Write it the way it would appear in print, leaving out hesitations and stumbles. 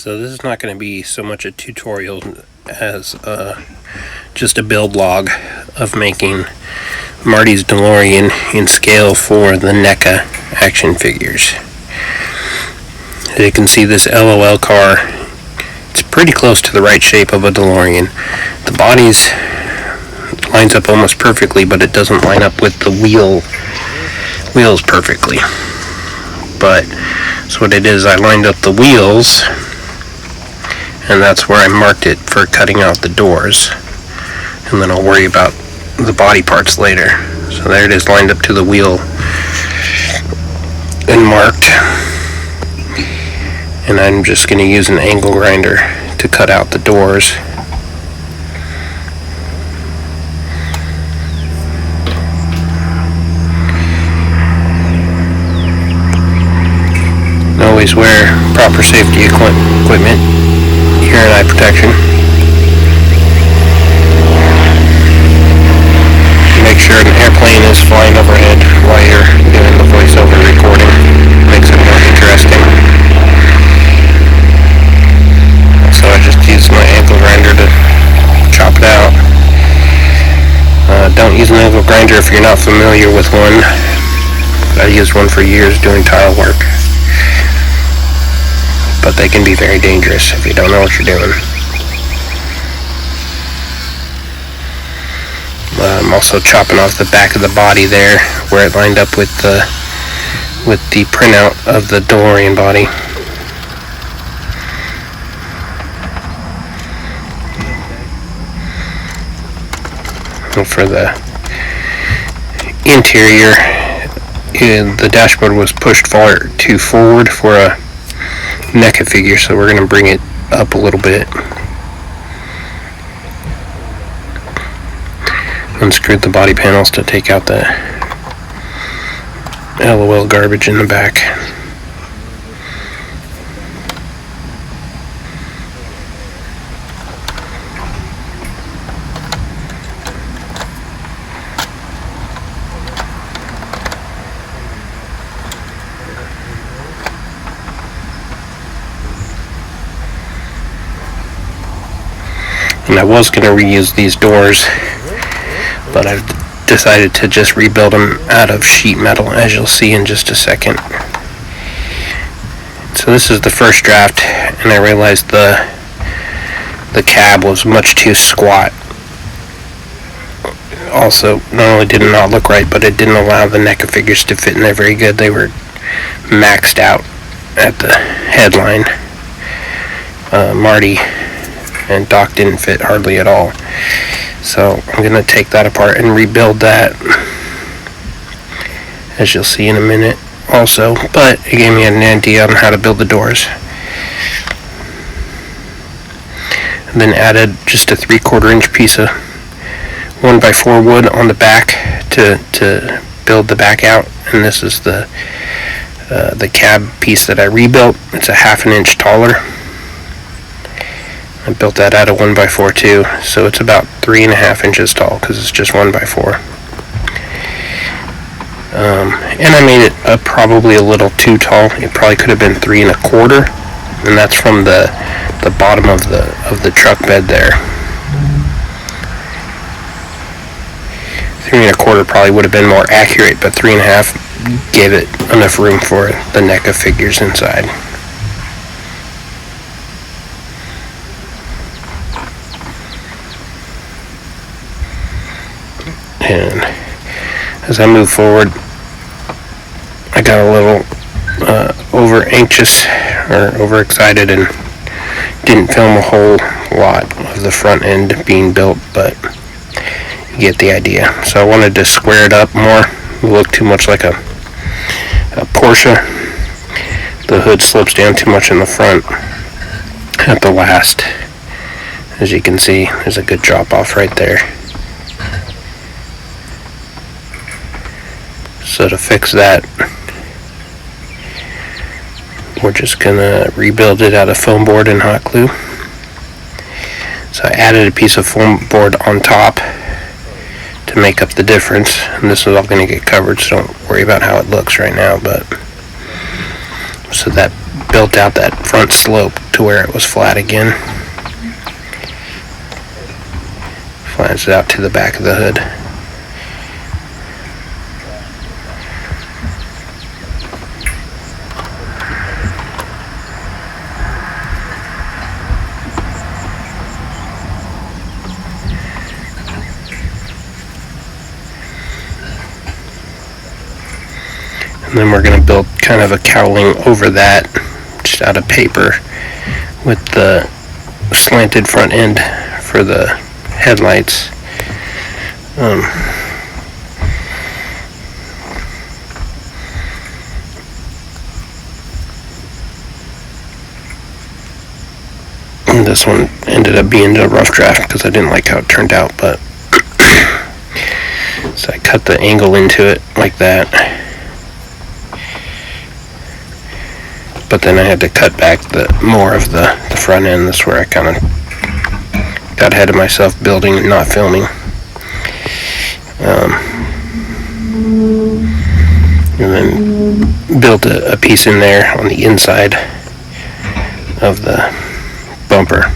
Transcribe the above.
So this is not going to be so much a tutorial as just a build log of making Marty's DeLorean in scale for the Neca action figures. As you can see, this LOL car, it's pretty close to the right shape of a DeLorean. The bodies lines up almost perfectly, but it doesn't line up with the wheels perfectly. But so what it is, I lined up the wheels, and that's where I marked it for cutting out the doors, and then I'll worry about the body parts later. So there it is, lined up to the wheel and marked, and I'm just going to use an angle grinder to cut out the doors. Always wear proper safety equipment, ear and eye protection. Make sure an airplane is flying overhead while you're doing the voiceover recording. Makes it more interesting. So I just use my angle grinder to chop it out. Don't use an angle grinder if you're not familiar with one. I used one for years doing tile work. But they can be very dangerous if you don't know what you're doing. I'm also chopping off the back of the body there, where it lined up with the printout of the DeLorean body. And for the interior, the dashboard was pushed far too forward for a Neca figure, so we're going to bring it up a little bit. Unscrewed the body panels to take out the LOL garbage in the back. And I was going to reuse these doors, but I've decided to just rebuild them out of sheet metal, as you'll see in just a second. So this is the first draft, and I realized the cab was much too squat. Also, not only did it not look right, but it didn't allow the Neca figures to fit in there very good. They were maxed out at the headline. Marty and Doc didn't fit hardly at all. So I'm going to take that apart and rebuild that, as you'll see in a minute also. But it gave me an idea on how to build the doors. And then added just a 3/4 inch piece of 1x4 wood on the back to build the back out. And this is the cab piece that I rebuilt. It's a 1/2 inch taller. I built that out of 1x4 too, so it's about 3.5 inches tall because it's just 1x4. And I made it probably a little too tall. It probably could have been 3.25, and that's from the bottom of the truck bed there. 3.25 probably would have been more accurate, but 3.5 gave it enough room for the Neca figures inside. And as I move forward, I got a little over anxious or overexcited and didn't film a whole lot of the front end being built, but you get the idea. So I wanted to square it up more. It looked too much like a Porsche. The hood slopes down too much in the front at the last. As you can see, there's a good drop off right there. So to fix that, we're just gonna rebuild it out of foam board and hot glue. So I added a piece of foam board on top to make up the difference, and this is all gonna get covered, so don't worry about how it looks right now. But so that built out that front slope to where it was flat again. Flattens it out to the back of the hood. And then we're going to build kind of a cowling over that, just out of paper, with the slanted front end for the headlights. And this one ended up being a rough draft because I didn't like how it turned out, but so I cut the angle into it like that. But then I had to cut back more of the front end. That's where I kind of got ahead of myself building and not filming. And then built a piece in there on the inside of the bumper.